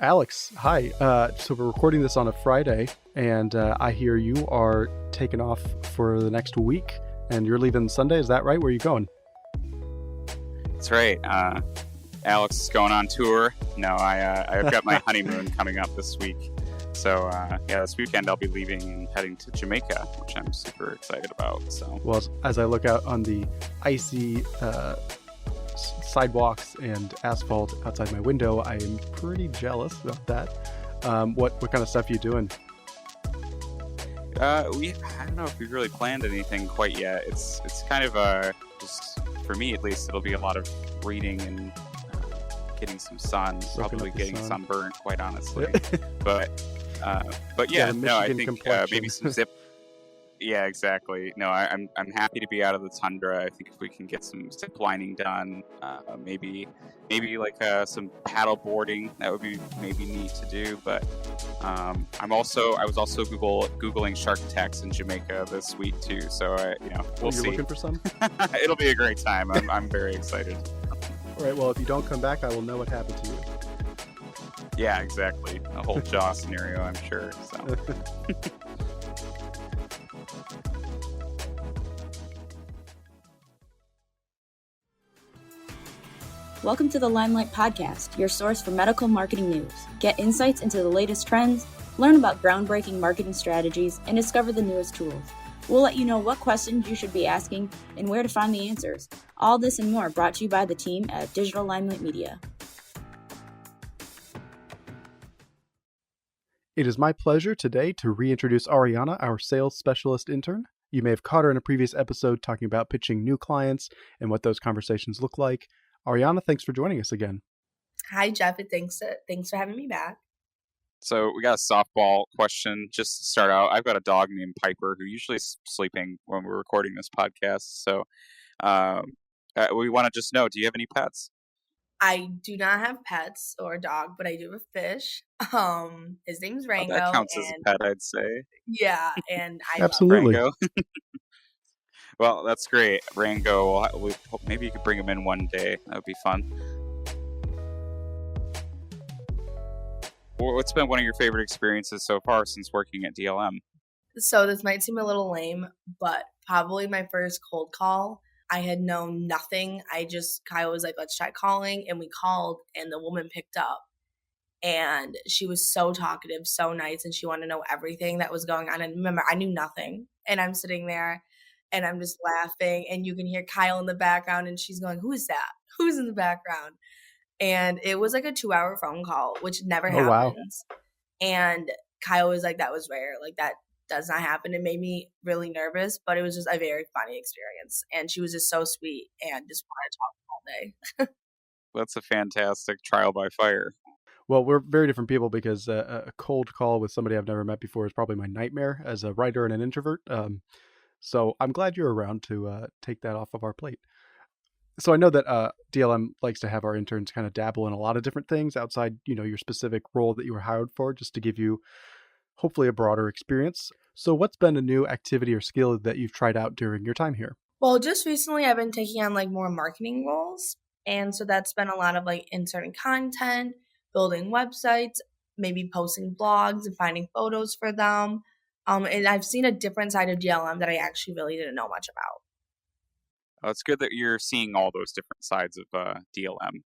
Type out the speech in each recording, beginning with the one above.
Alex, hi. So we're recording this on a Friday, and I hear you are taking off for the next week, and you're leaving Sunday. Is that right? Where are you going? That's right. Alex is going on tour. No, I've got my honeymoon coming up this week. So this weekend I'll be leaving and heading to Jamaica, which I'm super excited about. So, Well, as I look out on the icy sidewalks and asphalt outside my window, I am pretty jealous about that. What kind of stuff are you doing? I don't know if we've really planned anything quite yet. It's kind of just for me at least, it'll be a lot of reading and getting some sun. Probably getting sunburnt, quite honestly. but yeah, no, I think maybe some zip. Yeah, exactly. No, I'm happy to be out of the tundra. I think if we can get some zip lining done, maybe like some paddle boarding, that would be maybe neat to do. But I was also googling shark attacks in Jamaica this week too. So we'll see. You're looking for some? It'll be a great time. I'm very excited. All right. Well, if you don't come back, I will know what happened to you. Yeah, exactly. A whole jaw scenario, I'm sure. So. Welcome to the Limelight podcast, your source for medical marketing news. Get insights into the latest trends, learn about groundbreaking marketing strategies, and discover the newest tools. We'll let you know what questions you should be asking and where to find the answers. All this and more brought to you by the team at Digital Limelight Media. It is my pleasure today to reintroduce Aryana, our sales specialist intern. You may have caught her in a previous episode talking about pitching new clients and what those conversations look like. Aryana, thanks for joining us again. Hi, Jeff. Thanks for having me back. So we got a softball question just to start out. I've got a dog named Piper who usually is sleeping when we're recording this podcast. So we want to just know, do you have any pets? I do not have pets or a dog, but I do have a fish. His name's Rango. That counts as a pet, I'd say. Yeah, and I Absolutely. love Rango. Well, that's great. Rango, maybe you could bring him in one day. That would be fun. What's been one of your favorite experiences so far since working at DLM? So this might seem a little lame, but probably my first cold call. I had known nothing. Kyle was like, let's try calling. And we called and the woman picked up. And she was so talkative, so nice. And she wanted to know everything that was going on. And remember, I knew nothing. And I'm sitting there. And I'm just laughing, and you can hear Kyle in the background, and she's going, who is that? Who's in the background? And it was like a 2-hour phone call, which never happens. Wow. And Kyle was like, that was rare. Like, that does not happen. It made me really nervous, but it was just a very funny experience. And she was just so sweet and just wanted to talk all day. That's a fantastic trial by fire. Well, we're very different people because a cold call with somebody I've never met before is probably my nightmare as a writer and an introvert. So I'm glad you're around to take that off of our plate. So I know that DLM likes to have our interns kind of dabble in a lot of different things outside, your specific role that you were hired for, just to give you hopefully a broader experience. So what's been a new activity or skill that you've tried out during your time here? Well, just recently I've been taking on like more marketing roles. And so that's been a lot of like inserting content, building websites, maybe posting blogs and finding photos for them. And I've seen a different side of DLM that I actually really didn't know much about. Oh, it's good that you're seeing all those different sides of DLM.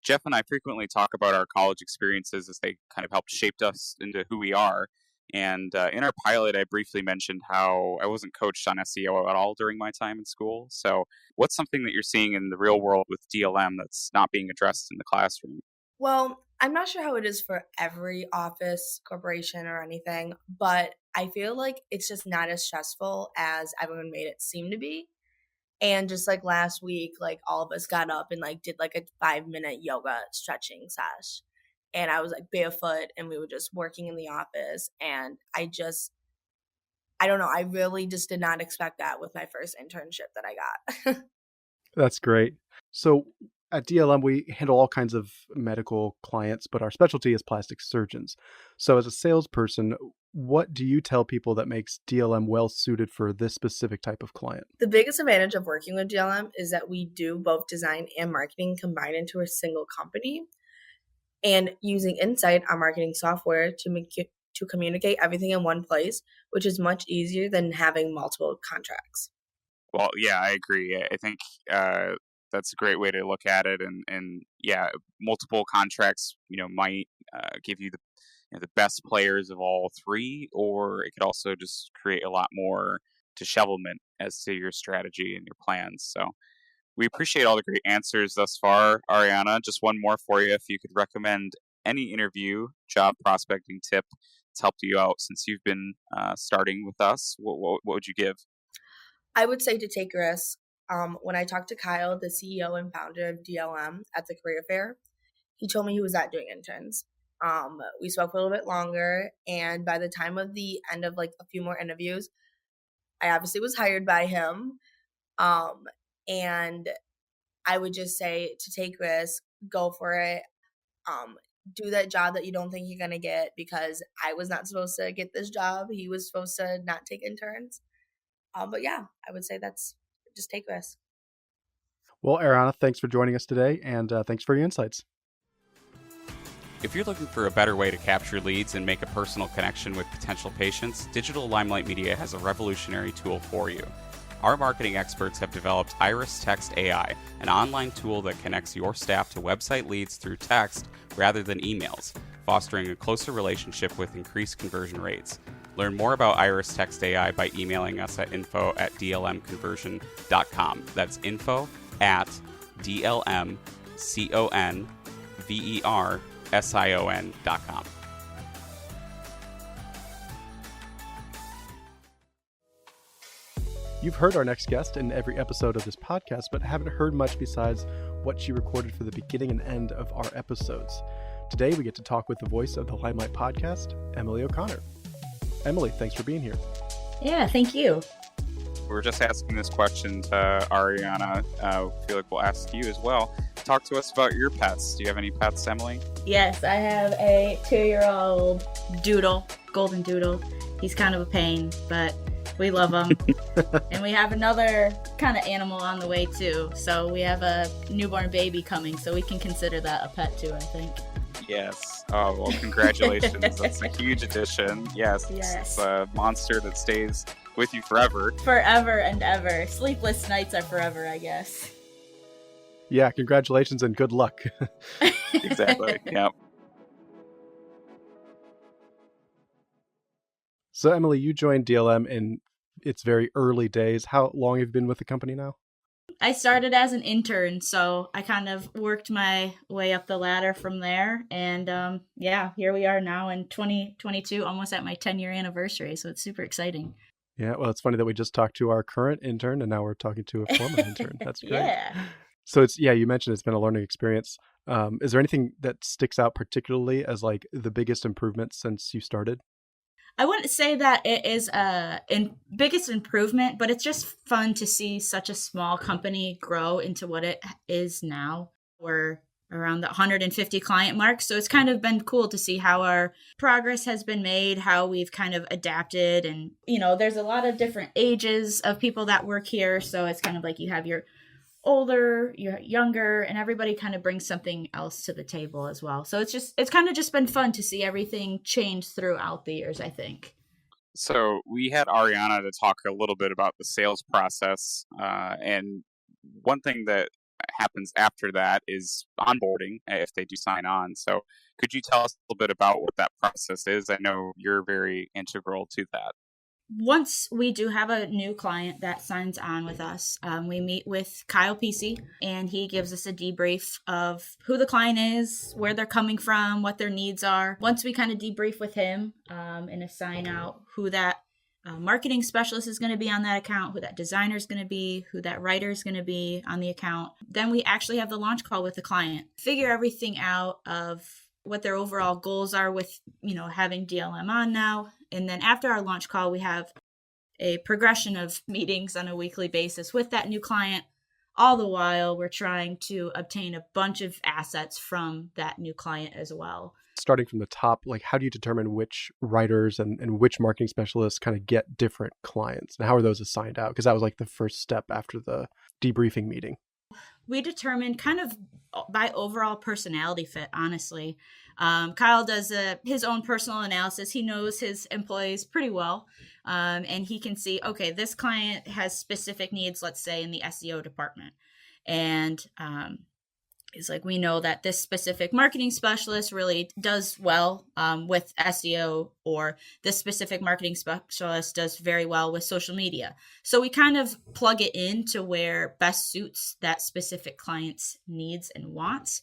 Jeff and I frequently talk about our college experiences as they kind of helped shape us into who we are. And in our pilot, I briefly mentioned how I wasn't coached on SEO at all during my time in school. So what's something that you're seeing in the real world with DLM that's not being addressed in the classroom? Well, I'm not sure how it is for every office, corporation, or anything, but I feel like it's just not as stressful as everyone made it seem to be. And just like last week, like all of us got up and like did like a 5-minute yoga stretching sesh. And I was like barefoot and we were just working in the office. And I don't know, I really just did not expect that with my first internship that I got. That's great. So at DLM, we handle all kinds of medical clients, but our specialty is plastic surgeons. So as a salesperson, what do you tell people that makes DLM well suited for this specific type of client? The biggest advantage of working with DLM is that we do both design and marketing combined into a single company. and using Insight, our marketing software, to communicate everything in one place, which is much easier than having multiple contracts. Well, yeah, I agree. I think that's a great way to look at it, and yeah, multiple contracts, might give you the best players of all three, or it could also just create a lot more dishevelment as to your strategy and your plans. So we appreciate all the great answers thus far, Aryana. Just one more for you. If you could recommend any interview, job prospecting tip that's helped you out since you've been starting with us, what would you give? I would say to take risks. When I talked to Kyle, the CEO and founder of DLM at the career fair, he told me he was not doing interns. We spoke a little bit longer, and by the time of the end of like a few more interviews, I obviously was hired by him. And I would just say to take risks, go for it. Do that job that you don't think you're going to get, because I was not supposed to get this job. He was supposed to not take interns. But yeah, I would say that's just take risks. Well, Aryana, thanks for joining us today, and thanks for your insights. If you're looking for a better way to capture leads and make a personal connection with potential patients, Digital Limelight Media has a revolutionary tool for you. Our marketing experts have developed Iris Text AI, an online tool that connects your staff to website leads through text rather than emails, fostering a closer relationship with increased conversion rates. Learn more about Iris Text AI by emailing us at info@dlmconversion.com. That's info@dlmconversion.com. You've heard our next guest in every episode of this podcast, but haven't heard much besides what she recorded for the beginning and end of our episodes. Today, we get to talk with the voice of the Limelight podcast, Emily O'Connor. Emily, thanks for being here. Yeah, thank you. We're just asking this question to Aryana. I feel like we'll ask you as well. Talk to us about your pets. Do you have any pets, Emily? Yes, I have a 2-year-old doodle, golden doodle. He's kind of a pain, but we love him. And we have another kind of animal on the way too. So we have a newborn baby coming, so we can consider that a pet too, I think. Yes. Oh, well, congratulations. That's a huge addition. Yes. Yes. It's a monster that stays with you forever. Forever and ever. Sleepless nights are forever, I guess. Yeah, congratulations and good luck. Exactly. Yeah. So, Emily, you joined DLM in its very early days. How long have you been with the company now? I started as an intern, so I kind of worked my way up the ladder from there. And yeah, here we are now in 2022, almost at my 10-year anniversary. So it's super exciting. Yeah, well, it's funny that we just talked to our current intern and now we're talking to a former intern. That's great. Yeah. So you mentioned it's been a learning experience. Is there anything that sticks out particularly as like the biggest improvement since you started? I wouldn't say that it is biggest improvement, but it's just fun to see such a small company grow into what it is now. We're around the 150 client mark. So it's kind of been cool to see how our progress has been made, how we've kind of adapted. And, there's a lot of different ages of people that work here. So it's kind of like you have your older, you're younger, and everybody kind of brings something else to the table as well. So it's kind of just been fun to see everything change throughout the years, I think. So we had Aryana to talk a little bit about the sales process. And one thing that happens after that is onboarding, if they do sign on. So could you tell us a little bit about what that process is? I know you're very integral to that. Once we do have a new client that signs on with us, we meet with Kyle PC, and he gives us a debrief of who the client is, where they're coming from, what their needs are. Once we kind of debrief with him and assign out who that marketing specialist is going to be on that account, who that designer is going to be, who that writer is going to be on the account, then we actually have the launch call with the client, figure everything out of what their overall goals are with, having DLM on now. And then after our launch call, we have a progression of meetings on a weekly basis with that new client. All the while, we're trying to obtain a bunch of assets from that new client as well. Starting from the top, like how do you determine which writers and which marketing specialists kind of get different clients? And how are those assigned out? Because that was like the first step after the debriefing meeting. we determine kind of by overall personality fit, honestly. Kyle does his own personal analysis. He knows his employees pretty well. And he can see, okay, this client has specific needs, let's say in the SEO department. And it's like, we know that this specific marketing specialist really does well with SEO, or this specific marketing specialist does very well with social media. So we kind of plug it into where best suits that specific client's needs and wants,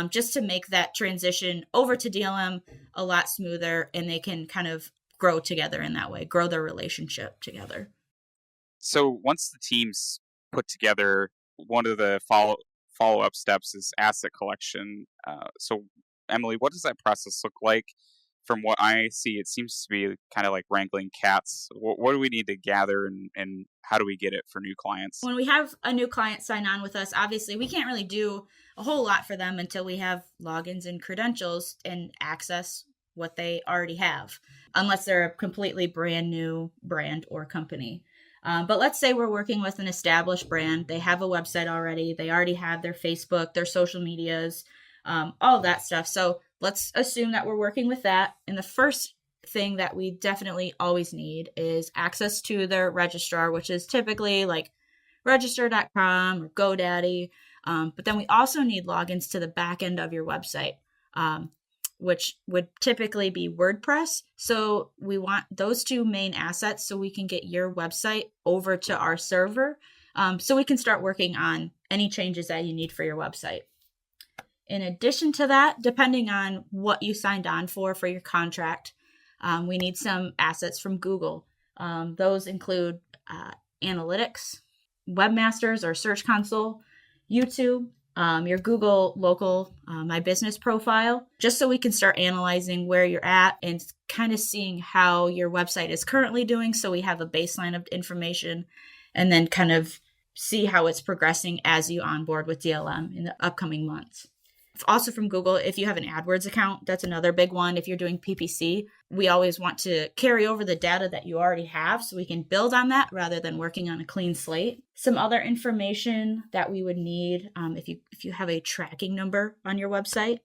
just to make that transition over to DLM a lot smoother, and they can kind of grow together in that way, grow their relationship together. So once the team's put together, one of the follow-up steps is asset collection. So Emily, what does that process look like? From what I see, it seems to be kind of like wrangling cats. What do we need to gather, and how do we get it for new clients? When we have a new client sign on with us, obviously we can't really do a whole lot for them until we have logins and credentials and access what they already have, unless they're a completely brand new brand or company. But let's say we're working with an established brand. They have a website already. They already have their Facebook, their social medias, all of that stuff. So let's assume that we're working with that. And the first thing that we definitely always need is access to their registrar, which is typically like register.com or GoDaddy. But then we also need logins to the back end of your website, which would typically be WordPress. So we want those two main assets so we can get your website over to our server, so we can start working on any changes that you need for your website. In addition to that, depending on what you signed on for your contract, we need some assets from Google. Those include analytics, webmasters or search console, YouTube, your Google local My Business profile, just so we can start analyzing where you're at and kind of seeing how your website is currently doing, so we have a baseline of information, and then kind of see how it's progressing as you onboard with DLM in the upcoming months. Also from Google, if you have an AdWords account, that's another big one. If you're doing PPC, we always want to carry over the data that you already have so we can build on that rather than working on a clean slate. Some other information that we would need, if you have a tracking number on your website,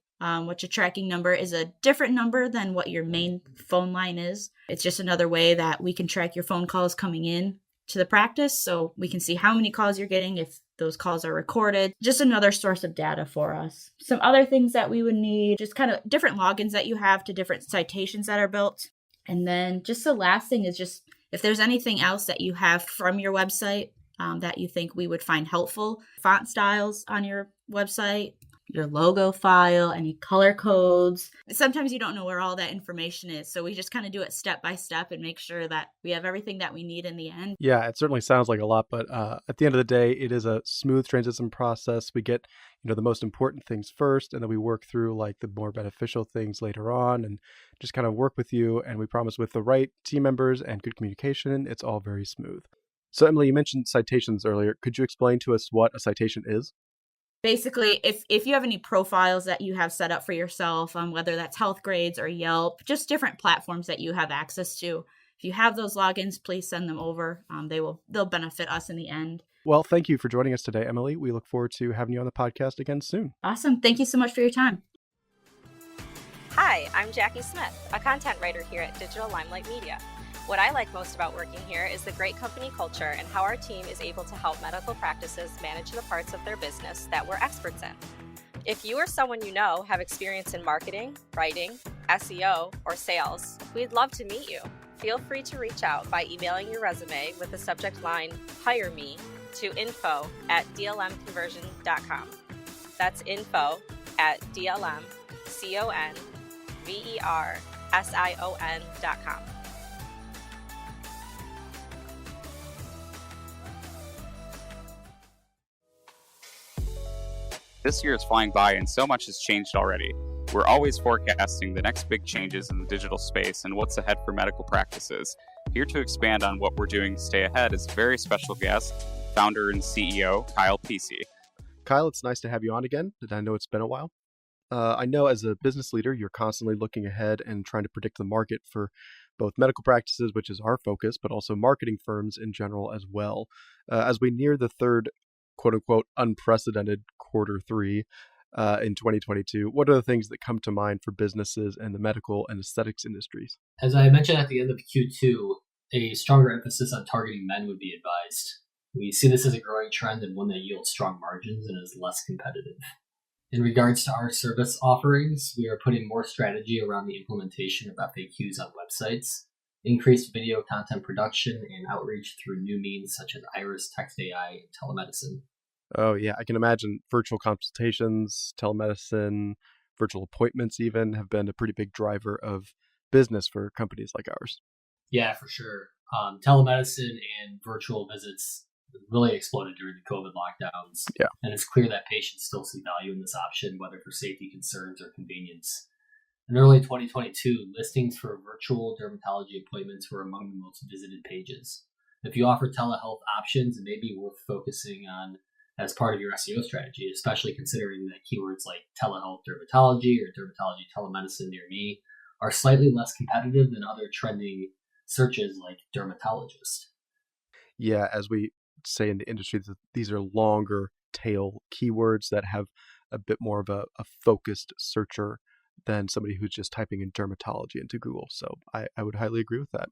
which a tracking number is a different number than what your main phone line is. It's just another way that we can track your phone calls coming in to the practice, so we can see how many calls you're getting, if those calls are recorded. Just another source of data for us. Some other things that we would need, just kind of different logins that you have to different citations that are built. And then just the last thing is just if there's anything else that you have from your website that you think we would find helpful, font styles on your website, your logo file, any color codes. Sometimes you don't know where all that information is, so we just kind of do it step by step and make sure that we have everything that we need in the end. Yeah, it certainly sounds like a lot, but at the end of the day, it is a smooth transition process. We get, the most important things first, and then we work through like the more beneficial things later on, and just kind of work with you. And we promise with the right team members and good communication, it's all very smooth. So Emily, you mentioned citations earlier. Could you explain to us what a citation is? Basically, if you have any profiles that you have set up for yourself, whether that's Health Grades or Yelp, just different platforms that you have access to, if you have those logins, please send them over. They'll benefit us in the end. Well, thank you for joining us today, Emily. We look forward to having you on the podcast again soon. Awesome. Thank you so much for your time. Hi, I'm Jackie Smith, a content writer here at Digital Limelight Media. What I like most about working here is the great company culture and how our team is able to help medical practices manage the parts of their business that we're experts in. If you or someone you know have experience in marketing, writing, SEO, or sales, we'd love to meet you. Feel free to reach out by emailing your resume with the subject line, Hire Me, to info@dlmconversion.com. That's info@dlmconversion.com. This year is flying by and so much has changed already. We're always forecasting the next big changes in the digital space and what's ahead for medical practices. Here to expand on what we're doing to stay ahead is a very special guest, founder and CEO, Kyle Pesey. Kyle, it's nice to have you on again, and I know it's been a while. I know as a business leader, you're constantly looking ahead and trying to predict the market for both medical practices, which is our focus, but also marketing firms in general as well. As we near the third quote unquote unprecedented quarter three in 2022, what are the things that come to mind for businesses in the medical and aesthetics industries? As I mentioned at the end of Q2, a stronger emphasis on targeting men would be advised. We see this as a growing trend and one that yields strong margins and is less competitive. In regards to our service offerings, we are putting more strategy around the implementation of FAQs on websites, increased video content production, and outreach through new means such as Iris, Text AI, and telemedicine. Oh, yeah. I can imagine virtual consultations, telemedicine, virtual appointments even have been a pretty big driver of business for companies like ours. Yeah, for sure. Telemedicine and virtual visits really exploded during the COVID lockdowns. Yeah. And it's clear that patients still see value in this option, whether for safety concerns or convenience. In early 2022, listings for virtual dermatology appointments were among the most visited pages. If you offer telehealth options, it may be worth focusing on as part of your SEO strategy, especially considering that keywords like telehealth dermatology or dermatology telemedicine near me are slightly less competitive than other trending searches like dermatologist. Yeah, as we say in the industry, these are longer tail keywords that have a bit more of a focused searcher than somebody who's just typing in dermatology into Google. So I would highly agree with that.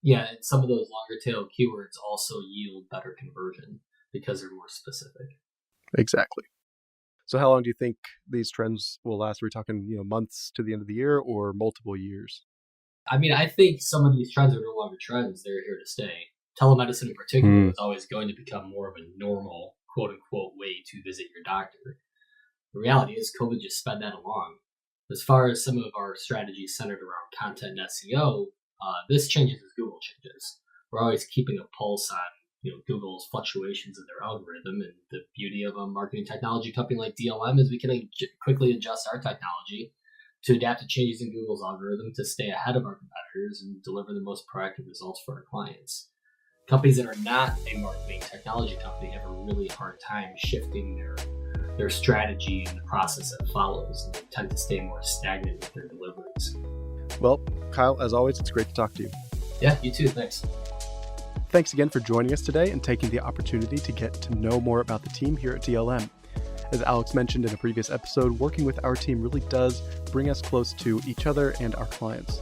Yeah, and some of those longer tail keywords also yield better conversion because they're more specific. Exactly. So how long do you think these trends will last? Are we talking, months to the end of the year or multiple years? I mean, I think some of these trends are no longer trends. They're here to stay. Telemedicine in particular is always going to become more of a normal, quote unquote, way to visit your doctor. The reality is COVID just sped that along. As far as some of our strategies centered around content and SEO, this changes as Google changes. We're always keeping a pulse on Google's fluctuations in their algorithm, and the beauty of a marketing technology company like DLM is we can quickly adjust our technology to adapt to changes in Google's algorithm to stay ahead of our competitors and deliver the most proactive results for our clients. Companies that are not a marketing technology company have a really hard time shifting their strategy and the process that follows, and they tend to stay more stagnant with their deliveries. Well, Kyle, as always, it's great to talk to you. Yeah, you too. Thanks. Thanks again for joining us today and taking the opportunity to get to know more about the team here at DLM. As Alex mentioned in a previous episode, working with our team really does bring us close to each other and our clients.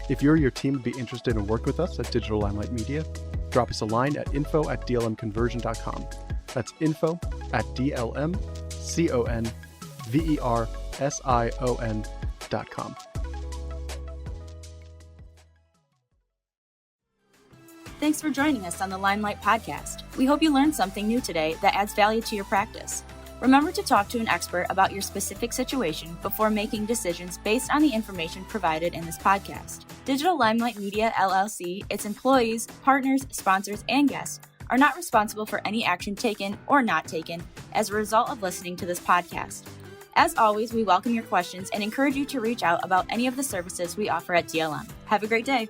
If you or your team would be interested in working with us at Digital Limelight Media, drop us a line at info@dlmconversion.com. That's info@dlmconversion.com. Thanks for joining us on the Limelight podcast. We hope you learned something new today that adds value to your practice. Remember to talk to an expert about your specific situation before making decisions based on the information provided in this podcast. Digital Limelight Media LLC, its employees, partners, sponsors, and guests are not responsible for any action taken or not taken as a result of listening to this podcast. As always, we welcome your questions and encourage you to reach out about any of the services we offer at DLM. Have a great day.